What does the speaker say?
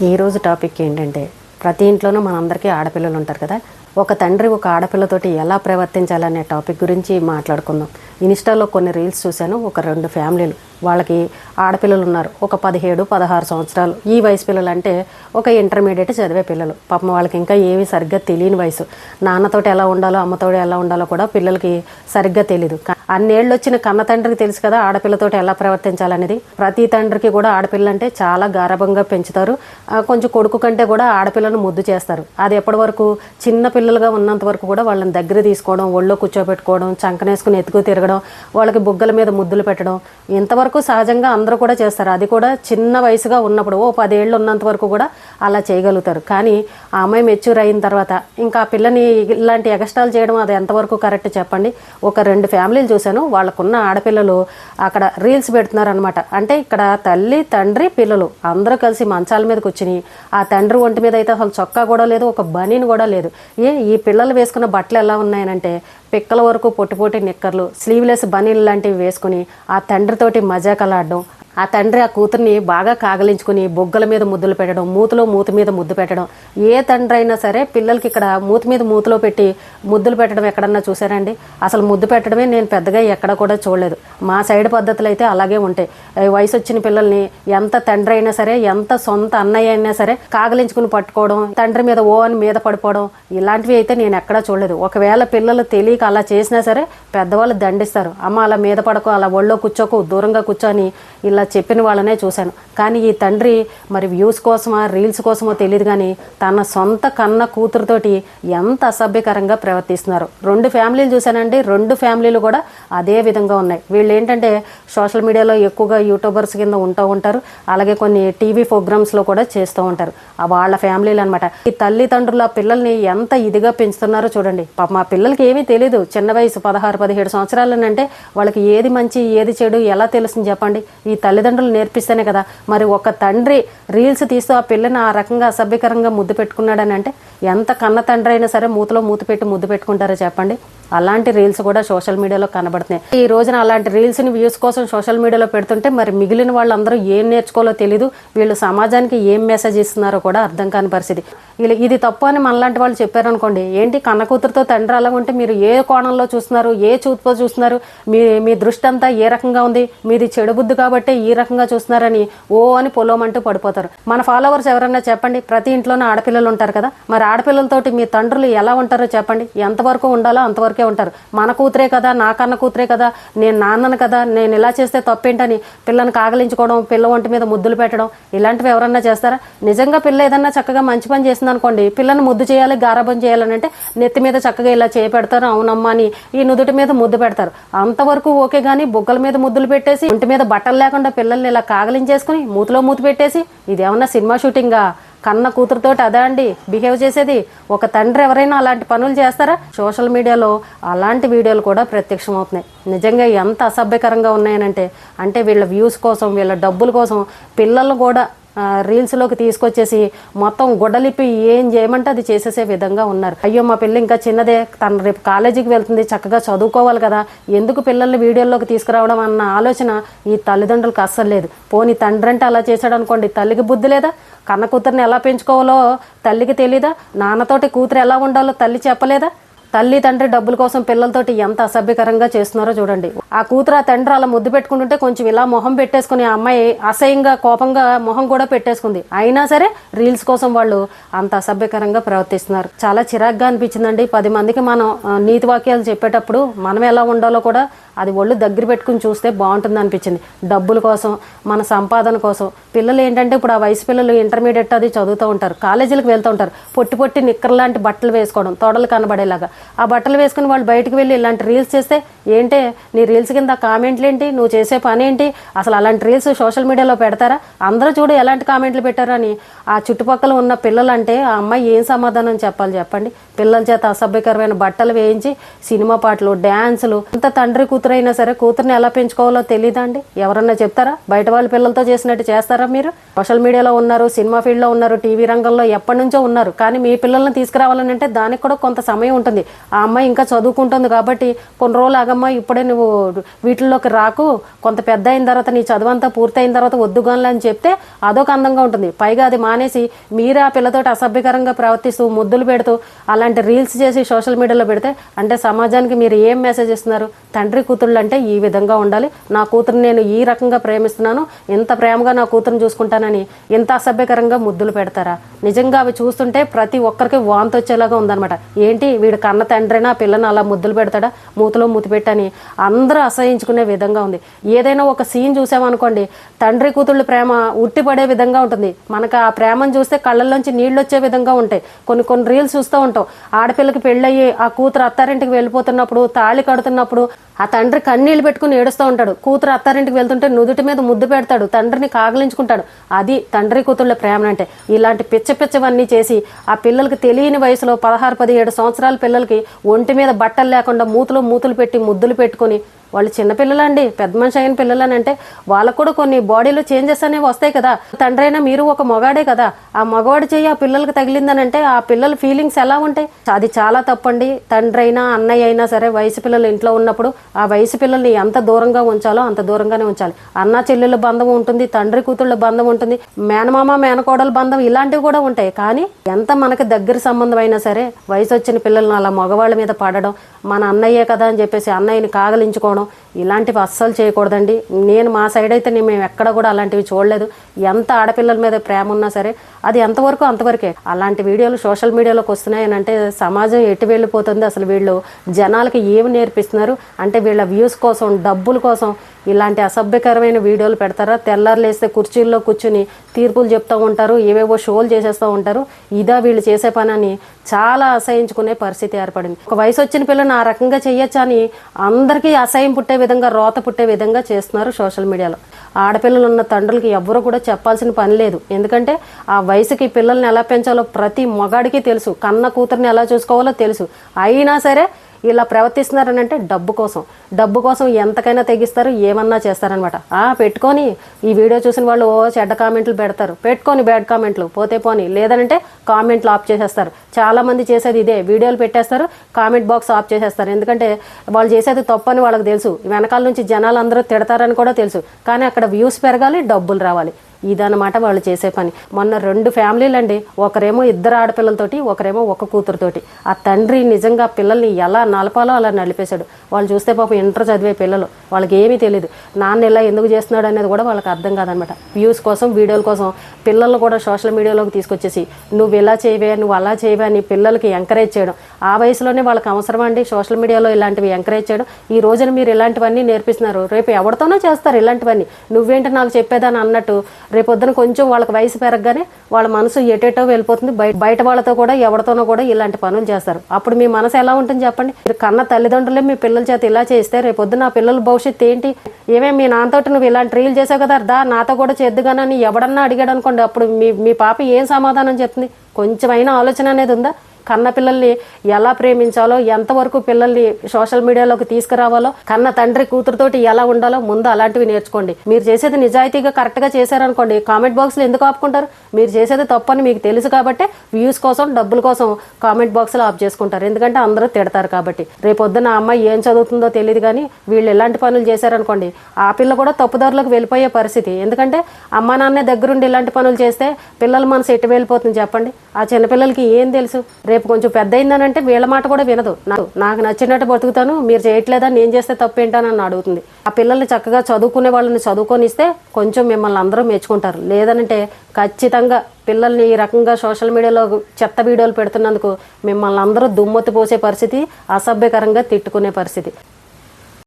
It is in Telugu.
ఈరోజు టాపిక్ ఏంటంటే ప్రతి ఇంట్లోనూ మనందరికీ ఆడపిల్లలు ఉంటారు కదా. ఒక తండ్రి ఒక ఆడపిల్లతోటి ఎలా ప్రవర్తించాలనే టాపిక్ గురించి మాట్లాడుకుందాం. ఇన్స్టాలో కొన్ని రీల్స్ చూశాను. ఒక 2 ఫ్యామిలీలు, వాళ్ళకి ఆడపిల్లలు ఉన్నారు. ఒక 17-16 సంవత్సరాలు. ఈ వయసు పిల్లలు అంటే ఒక ఇంటర్మీడియట్ చదివే పిల్లలు. పాపం వాళ్ళకి ఇంకా ఏవి సరిగ్గా తెలియని వయసు. నాన్నతోటి ఎలా ఉండాలో అమ్మతోటి ఎలా ఉండాలో కూడా పిల్లలకి సరిగ్గా తెలీదు. అన్నేళ్ళు వచ్చిన కన్న తండ్రికి తెలుసు కదా ఆడపిల్లతోటి ఎలా ప్రవర్తించాలనేది. ప్రతి తండ్రికి కూడా ఆడపిల్ల అంటే చాలా గారాబంగా పెంచుతారు. కొంచెం కొడుకు కంటే కూడా ఆడపిల్లను ముద్దు చేస్తారు. అది ఎప్పటి వరకు చిన్న పిల్లలుగా ఉన్నంత వరకు కూడా వాళ్ళని దగ్గర తీసుకోవడం, ఒళ్ళో కూర్చోబెట్టుకోవడం, చంకనేసుకుని ఎత్తుకు తిరగడం, వాళ్ళకి బుగ్గల మీద ముద్దులు పెట్టడం ఇంతవరకు సహజంగా అందరూ కూడా చేస్తారు. అది కూడా చిన్న వయసుగా ఉన్నప్పుడు 10 ఏళ్ళు ఉన్నంత వరకు కూడా అలా చేయగలుగుతారు. కానీ ఆ అమ్మాయి మెచ్యూర్ అయిన తర్వాత ఇంకా ఆ పిల్లని ఇలాంటి ఎగస్టాలు చేయడం అది ఎంతవరకు కరెక్ట్ చెప్పండి. ఒక 2 ఫ్యామిలీలు చూశాను. వాళ్ళకున్న ఆడపిల్లలు అక్కడ రీల్స్ పెడుతున్నారు అనమాట. అంటే ఇక్కడ తల్లి, తండ్రి, పిల్లలు అందరూ కలిసి మంచాల మీద కూర్చుని, ఆ తండ్రి ఒంటి మీద అయితే అసలు చొక్కా కూడా లేదు, ఒక బనీన్ కూడా లేదు. ఈ పిల్లలు వేసుకున్న బట్టలు ఎలా ఉన్నాయనంటే పిక్కల వరకు పొట్టి నిక్కర్లు, స్లీవ్లెస్ బనీలు లాంటివి వేసుకుని ఆ తండ్రితోటి మజాకలాడడం, ఆ తండ్రి ఆ కూతుర్ని బాగా కాగలించుకుని బొగ్గల మీద ముద్దులు పెట్టడం, మూతి మీద ముద్దు పెట్టడం. ఏ తండ్రి అయినా సరే పిల్లలకి ఇక్కడ మూతిలో పెట్టి ముద్దులు పెట్టడం ఎక్కడన్నా చూసారండి? అసలు ముద్దు పెట్టడమే నేను పెద్దగా ఎక్కడ కూడా చూడలేదు. మా సైడ్ పద్ధతులు అయితే అలాగే ఉంటాయి. వయసు వచ్చిన పిల్లల్ని ఎంత తండ్రి అయినా సరే, ఎంత సొంత అన్నయ్య అయినా సరే కాగలించుకుని పట్టుకోవడం, తండ్రి మీద అని మీద పడిపోవడం, ఇలాంటివి అయితే నేను ఎక్కడా చూడలేదు. ఒకవేళ పిల్లలు తెలియక అలా చేసినా సరే పెద్దవాళ్ళు దండిస్తారు. అమ్మ అలా మీద పడకో, అలా ఒళ్ళో కూర్చోకు, దూరంగా కూర్చొని ఇలా చెప్పిన వాళ్ళనే చూశాను. కానీ ఈ తండ్రి మరి వ్యూస్ కోసమా రీల్స్ కోసమో తెలియదు కానీ తన సొంత కన్న కూతురుతోటి ఎంత అసభ్యకరంగా ప్రవర్తిస్తున్నారు. 2 ఫ్యామిలీలు చూశానండి. 2 ఫ్యామిలీలు కూడా అదే విధంగా ఉన్నాయి. వీళ్ళు ఏంటంటే సోషల్ మీడియాలో ఎక్కువగా యూట్యూబర్స్ కింద ఉంటారు. అలాగే కొన్ని టీవీ ప్రోగ్రామ్స్లో కూడా చేస్తూ ఉంటారు. వాళ్ళ ఫ్యామిలీలు అనమాట. ఈ తల్లిదండ్రుల పిల్లల్ని ఎంత ఇదిగా పెంచుతున్నారో చూడండి. పాప మా పిల్లలకి ఏమీ తెలియదు. చిన్న వయసు 16-17 సంవత్సరాలనంటే వాళ్ళకి ఏది మంచి ఏది చెడు ఎలా తెలుస్తుంది చెప్పండి? ఈ తల్లిదండ్రులు నేర్పిస్తేనే కదా. మరి ఒక తండ్రి రీల్స్ తీస్తూ ఆ పిల్లని ఆ రకంగా అసభ్యకరంగా ముద్దు పెట్టుకున్నాడని అంటే ఎంత కన్న తండ్రి అయినా సరే మూతి పెట్టి ముద్దు పెట్టుకుంటారో చెప్పండి? అలాంటి రీల్స్ కూడా సోషల్ మీడియాలో కనబడుతున్నాయి. ఈ రోజున అలాంటి రీల్స్ని వ్యూస్ కోసం సోషల్ మీడియాలో పెడుతుంటే మరి మిగిలిన వాళ్ళందరూ ఏం నేర్చుకోవాలో తెలీదు. వీళ్ళు సమాజానికి ఏం మెసేజ్ ఇస్తున్నారో కూడా అర్థం కాని పరిస్థితి. ఇది తప్పు అని మనలాంటి వాళ్ళు చెప్పారనుకోండి, ఏంటి కన్న కూతురుతో తండ్రి అలా ఉంటే మీరు ఏ కోణంలో చూస్తున్నారు, ఏ చూపుతో చూస్తున్నారు, మీ దృష్టి అంతా ఏ రకంగా ఉంది, మీది చెడు బుద్ధి కాబట్టి ఈ రకంగా చూస్తున్నారని అని పొలోమంటూ పడిపోతారు. మన ఫాలోవర్స్ ఎవరన్నా చెప్పండి. ప్రతి ఇంట్లోనే ఆడపిల్లలు ఉంటారు కదా. మరి ఆడపిల్లలతోటి మీ తండ్రులు ఎలా ఉంటారో చెప్పండి? ఎంతవరకు ఉండాలో అంతవరకు ఉంటారు. మన కూతురే కదా, నా కన్న కూతురే కదా, నేను నాన్నను కదా, నేను ఇలా చేస్తే తప్పేంటని పిల్లని కాగలించుకోవడం, పిల్ల ఒంటి మీద ముద్దులు పెట్టడం, ఇలాంటివి ఎవరన్నా చేస్తారా? నిజంగా పిల్ల ఏదన్నా చక్కగా మంచి పని చేసింది అనుకోండి, పిల్లని ముద్దు చేయాలి, గారాబం చేయాలని అంటే నెత్తి మీద చక్కగా ఇలా చేపెడతారు, అవునమ్మా అని ఈ నుదుటి మీద ముద్దు పెడతారు. అంతవరకు ఓకే. కానీ బొగ్గల మీద ముద్దులు పెట్టేసి ఒంటి మీద బట్టలు లేకుండా పిల్లల్ని ఇలా కాగలించేసుకుని మూతి పెట్టేసి ఇదేమన్నా సినిమా షూటింగా? కన్న కూతురుతోటి అదే అండి బిహేవ్ చేసేది? ఒక తండ్రి ఎవరైనా అలాంటి పనులు చేస్తారా? సోషల్ మీడియాలో అలాంటి వీడియోలు కూడా ప్రత్యక్షం అవుతున్నాయి. నిజంగా ఎంత అసభ్యకరంగా అంటే వీళ్ళ వ్యూస్ కోసం, వీళ్ళ డబ్బుల కోసం పిల్లలు కూడా రీల్స్లోకి తీసుకొచ్చేసి మొత్తం గుడ్డలిప్పి ఏం చేయమంటే అది చేసేసే విధంగా ఉన్నారు. అయ్యో మా పిల్ల ఇంకా చిన్నదే, తను రేపు కాలేజీకి వెళ్తుంది, చక్కగా చదువుకోవాలి కదా, ఎందుకు పిల్లల్ని వీడియోలోకి తీసుకురావడం అన్న ఆలోచన ఈ తల్లిదండ్రులకు అస్సలు లేదు. పోనీ తండ్రి అంటే అలా చేశాడు అనుకోండి, తల్లికి బుద్ధి లేదా? కన్న కూతుర్ని ఎలా పెంచుకోవాలో తల్లికి తెలీదా? నాన్నతోటి కూతురు ఎలా ఉండాలో తల్లి చెప్పలేదా? తల్లి తండ్రి డబ్బుల కోసం పిల్లలతోటి ఎంత అసభ్యకరంగా చేస్తున్నారో చూడండి. ఆ కూతురు ఆ తండ్రి అలా ముద్దు పెట్టుకుంటుంటే కొంచెం ఇలా మొహం పెట్టేసుకుని ఆ అమ్మాయి అసహ్యంగా కోపంగా మొహం కూడా పెట్టేసుకుంది. అయినా సరే రీల్స్ కోసం వాళ్ళు అంత అసభ్యకరంగా ప్రవర్తిస్తున్నారు. చాలా చిరాగ్గా అనిపించిందండి. 10 మందికి మనం నీతి వాక్యాలు చెప్పేటప్పుడు మనం ఎలా ఉండాలో కూడా అది ఒళ్ళు దగ్గర పెట్టుకుని చూస్తే బాగుంటుంది అనిపించింది. డబ్బుల కోసం, మన సంపాదన కోసం. పిల్లలు ఏంటంటే ఇప్పుడు ఆ వయసు పిల్లలు ఇంటర్మీడియట్ అది చదువుతూ ఉంటారు, కాలేజీలకు వెళ్తూ ఉంటారు. పొట్టి నిక్కర్ లాంటి బట్టలు వేసుకోవడం, తొడలు కనబడేలాగా ఆ బట్టలు వేసుకుని వాళ్ళు బయటకు వెళ్ళి ఇలాంటి రీల్స్ చేస్తే ఏంటే నీ రీల్స్ కింద కామెంట్లు ఏంటి, నువ్వు చేసే పని ఏంటి, అసలు అలాంటి రీల్స్ సోషల్ మీడియాలో పెడతారా? అందరూ చూడు ఎలాంటి కామెంట్లు పెట్టారని. ఆ చుట్టుపక్కల ఉన్న పిల్లలు అంటే ఆ అమ్మాయి ఏం సమాధానం చెప్పాలి చెప్పండి? పిల్లల చేత అసభ్యకరమైన బట్టలు వేయించి సినిమా పాటలు, డ్యాన్సులు. అంత తండ్రి కూతురైనా సరే కూతుర్ని ఎలా పెంచుకోవాలో తెలీదా అండి? ఎవరన్నా చెప్తారా? బయట వాళ్ళ పిల్లలతో చేసినట్టు చేస్తారా మీరు? సోషల్ మీడియాలో ఉన్నారు, సినిమా ఫీల్డ్లో ఉన్నారు, టీవీ రంగంలో ఎప్పటి నుంచో ఉన్నారు. కానీ మీ పిల్లల్ని తీసుకురావాలని అంటే దానికి కూడా కొంత సమయం ఉంటుంది. ఆ అమ్మాయి ఇంకా చదువుకుంటుంది కాబట్టి కొన్ని రోజులు ఆగమ్మా, ఇప్పుడే నువ్వు వీటిల్లోకి రాకు, కొంత పెద్ద అయిన తర్వాత నీ చదువంతా పూర్తయిన తర్వాత వద్దుగానులే అని చెప్తే అదొక అందంగా ఉంటుంది. పైగా అది మానేసి మీరే ఆ పిల్లతోటి అసభ్యకరంగా ప్రవర్తిస్తూ ముద్దులు పెడుతూ అలాంటి రీల్స్ చేసి సోషల్ మీడియాలో పెడితే అంటే సమాజానికి మీరు ఏం మెసేజ్ ఇస్తున్నారు? తండ్రి కూతుళ్ళు అంటే ఈ విధంగా ఉండాలి, నా కూతురు నేను ఈ రకంగా ప్రేమిస్తున్నాను, ఇంత ప్రేమగా నా కూతురుని చూసుకుంటానని ఇంత అసభ్యకరంగా ముద్దులు పెడతారా? నిజంగా అవి చూస్తుంటే ప్రతి ఒక్కరికి వాంతి వచ్చేలాగా ఉందన్నమాట. ఏంటి వీడు కన్న తండ్రినా పిల్లని అలా ముద్దులు పెడతాడా, మూతిలో మూతి పెట్టని అందరూ అసహించుకునే విధంగా ఉంది. ఏదైనా ఒక సీన్ చూసామనుకోండి, తండ్రి కూతుళ్ళు ప్రేమ ఉట్టిపడే విధంగా ఉంటుంది. మనకు ఆ ప్రేమను చూస్తే కళ్ళల్లోంచి నీళ్ళు వచ్చే విధంగా ఉంటాయి. కొన్ని రీల్స్ చూస్తూ ఉంటాం. ఆడపిల్లకి పెళ్ళయ్యి ఆ కూతురు అత్తారింటికి వెళ్ళిపోతున్నప్పుడు, తాళి కడుతున్నప్పుడు ఆ తండ్రి కన్నీళ్లు పెట్టుకుని ఏడుస్తూ ఉంటాడు. కూతురు అత్తారింటికి వెళ్తుంటే నుదుటి మీద ముద్దు పెడతాడు, తండ్రిని కాగలించుకుంటాడు. అది తండ్రి కూతుళ్ళ ప్రేమ అంటే. ఇలాంటి పిచ్చవన్నీ చేసి ఆ పిల్లలకి తెలియని వయసులో 16-17 సంవత్సరాల పిల్లలకి ఒంటి మీద బట్టలు లేకుండా మూతులు పెట్టి ముద్దులు పెట్టుకుని, వాళ్ళు చిన్నపిల్లలండి, పెద్ద మనిషి అయిన పిల్లలని అంటే వాళ్ళకు కూడా కొన్ని బాడీలో చేంజెస్ అనేవి వస్తాయి కదా. తండ్రి అయినా మీరు ఒక మగాడే కదా, ఆ మగవాడి చెయ్యి ఆ పిల్లలకి తగిలిందని అంటే ఆ పిల్లల ఫీలింగ్స్ ఎలా ఉంటాయి? అది చాలా తప్పండి. తండ్రి అయినా అన్నయ్య అయినా సరే వయసు పిల్లలు ఇంట్లో ఉన్నప్పుడు ఆ వయసు పిల్లల్ని ఎంత దూరంగా ఉంచాలో అంత దూరంగానే ఉంచాలి. అన్న చెల్లెల బంధం ఉంటుంది, తండ్రి కూతుళ్ళ బంధం ఉంటుంది, మేనమామ మేనకోడల బంధం ఇలాంటివి కూడా ఉంటాయి. కానీ ఎంత మనకి దగ్గర సంబంధం అయినా సరే వయసు వచ్చిన పిల్లల్ని అలా మగవాళ్ళ మీద పడడం, మన అన్నయ్యే కదా అని చెప్పేసి అన్నయ్యని కాగలించుకోవడం, ఇలాంటివి అస్సలు చేయకూడదండి. నేను మా సైడ్ అయితే మేము ఎక్కడ కూడా అలాంటివి చూడలేదు. ఎంత ఆడపిల్లల మీద ప్రేమ ఉన్నా సరే అది ఎంతవరకు అంతవరకే. అలాంటి వీడియోలు సోషల్ మీడియాలోకి వస్తున్నాయని అంటే సమాజం ఎటు వెళ్ళిపోతుంది? అసలు వీళ్ళు జనాలకి ఏమి నేర్పిస్తున్నారు అంటే వీళ్ళ వ్యూస్ కోసం, డబ్బుల కోసం ఇలాంటి అసభ్యకరమైన వీడియోలు పెడతారా? తెల్లారు లేస్తే కుర్చీల్లో కూర్చుని తీర్పులు చెప్తూ ఉంటారు, ఏవేవో షోలు చేసేస్తూ ఉంటారు. ఇదా వీళ్ళు చేసే పని అని చాలా అసహించుకునే పరిస్థితి ఏర్పడింది. ఒక వయసు వచ్చిన పిల్లని ఆ రకంగా చెయ్యొచ్చా అని అందరికీ అసహ్యం పుట్టే విధంగా, రోత పుట్టే విధంగా చేస్తున్నారు సోషల్ మీడియాలో. ఆడపిల్లలు ఉన్న తండ్రులకి ఎవ్వరూ కూడా చెప్పాల్సిన పని లేదు. ఎందుకంటే ఆ వయసుకి పిల్లల్ని ఎలా పెంచాలో ప్రతి మగాడికి తెలుసు, కన్న కూతుర్ని ఎలా చూసుకోవాలో తెలుసు. అయినా సరే ఇలా ప్రవర్తిస్తున్నారని అంటే డబ్బు కోసం ఎంతకైనా తెగిస్తారు, ఏమన్నా చేస్తారనమాట. పెట్టుకొని ఈ వీడియో చూసిన వాళ్ళు చెడ్డ కామెంట్లు పెడతారు, పెట్టుకొని బ్యాడ్ కామెంట్లు పోతే పోని, లేదంటే కామెంట్లు ఆఫ్ చేసేస్తారు. చాలా మంది చేసేది ఇదే, వీడియోలు పెట్టేస్తారు, కామెంట్ బాక్స్ ఆఫ్ చేసేస్తారు. ఎందుకంటే వాళ్ళు చేసేది తప్పని వాళ్ళకి తెలుసు, వెనకాల నుంచి జనాలు అందరూ తిడతారని కూడా తెలుసు. కానీ అక్కడ వ్యూస్ పెరగాలి, డబ్బులు రావాలి, ఇదన్నమాట వాళ్ళు చేసే పని. మొన్న 2 ఫ్యామిలీలండి, ఒకరేమో 2 ఆడపిల్లలతోటి, ఒకరేమో ఒక కూతురుతోటి. ఆ తండ్రి నిజంగా పిల్లల్ని ఎలా నలపాలో అలా నలిపేశాడు. వాళ్ళు చూస్తే పాపం ఇంటర్ చదివే పిల్లలు, వాళ్ళకి ఏమీ తెలియదు. నాన్న ఇలా ఎందుకు చేస్తున్నాడు అనేది కూడా వాళ్ళకి అర్థం కాదనమాట. వ్యూస్ కోసం, వీడియోల కోసం పిల్లలు కూడా సోషల్ మీడియాలోకి తీసుకొచ్చేసి నువ్వు ఇలా చేయవే, నువ్వు అలా చేయవే అని పిల్లలకి ఎంకరేజ్ చేయడం. ఆ వయసులోనే వాళ్ళకి అవసరం అండి సోషల్ మీడియాలో ఇలాంటివి ఎంకరేజ్ చేయడం? ఈ రోజున మీరు ఇలాంటివన్నీ నేర్పిస్తున్నారు, రేపు ఎవరితోనో చేస్తారు ఇలాంటివన్నీ. నువ్వేంటి నాకు చెప్పేదని అన్నట్టు రేపొద్దున కొంచెం వాళ్ళకి వయసు పెరగగానే వాళ్ళ మనసు ఎటేటో వెళ్ళిపోతుంది. బయట వాళ్ళతో కూడా ఎవరితోనో కూడా ఇలాంటి పనులు చేస్తారు. అప్పుడు మీ మనసు ఎలా ఉంటుంది చెప్పండి? మీరు కన్న తల్లిదండ్రులే మీ పిల్లల చేత ఇలా చేస్తే రేపొద్దున ఆ పిల్లల భవిష్యత్తు ఏంటి? మీ నాన్నతోటి నువ్వు ఇలాంటి రీల్ చేసావు కదా, నాతో కూడా చేద్దుగానని ఎవడన్నా అడిగాడు అనుకోండి, అప్పుడు మీ పాప ఏం సమాధానం చెప్తుంది? కొంచెమైనా ఆలోచన అనేది ఉందా? కన్న పిల్లల్ని ఎలా ప్రేమించాలో, ఎంతవరకు పిల్లల్ని సోషల్ మీడియాలోకి తీసుకురావాలో, కన్న తండ్రి కూతురుతోటి ఎలా ఉండాలో ముందు అలాంటివి నేర్చుకోండి. మీరు చేసేది నిజాయితీగా కరెక్ట్గా చేశారనుకోండి, కామెంట్ బాక్స్లో ఎందుకు ఆపుకుంటారు? మీరు చేసేది తప్పని మీకు తెలుసు కాబట్టి వ్యూస్ కోసం, డబ్బుల కోసం కామెంట్ బాక్స్లో ఆఫ్ చేసుకుంటారు. ఎందుకంటే అందరూ తిడతారు కాబట్టి. రేపొద్దున ఆ అమ్మాయి ఏం చదువుతుందో తెలియదు, కానీ వీళ్ళు ఎలాంటి పనులు చేశారనుకోండి, ఆ పిల్ల కూడా తప్పుదారులకు వెళ్ళిపోయే పరిస్థితి. ఎందుకంటే అమ్మా నాన్నే దగ్గరుండి ఇలాంటి పనులు చేస్తే పిల్లల మనసు ఎటు వెళ్ళిపోతుంది చెప్పండి? ఆ చిన్నపిల్లలకి ఏం తెలుసు? రేపు కొంచెం పెద్ద అయిందనంటే వీళ్ళ మాట కూడా వినదు. నాకు నచ్చినట్టు బతుకుతాను, మీరు చేయట్లేదా, నేను చేస్తే తప్పేంటానని అడుగుతుంది. ఆ పిల్లల్ని చక్కగా చదువుకునే వాళ్ళని చదువుకొనిస్తే కొంచెం మిమ్మల్ని అందరూ మెచ్చుకుంటారు. లేదనంటే ఖచ్చితంగా పిల్లల్ని ఈ రకంగా సోషల్ మీడియాలో చెత్త వీడియోలు పెడుతున్నందుకు మిమ్మల్ని అందరూ దుమ్మెత్తి పోసే పరిస్థితి, అసభ్యకరంగా తిట్టుకునే పరిస్థితి.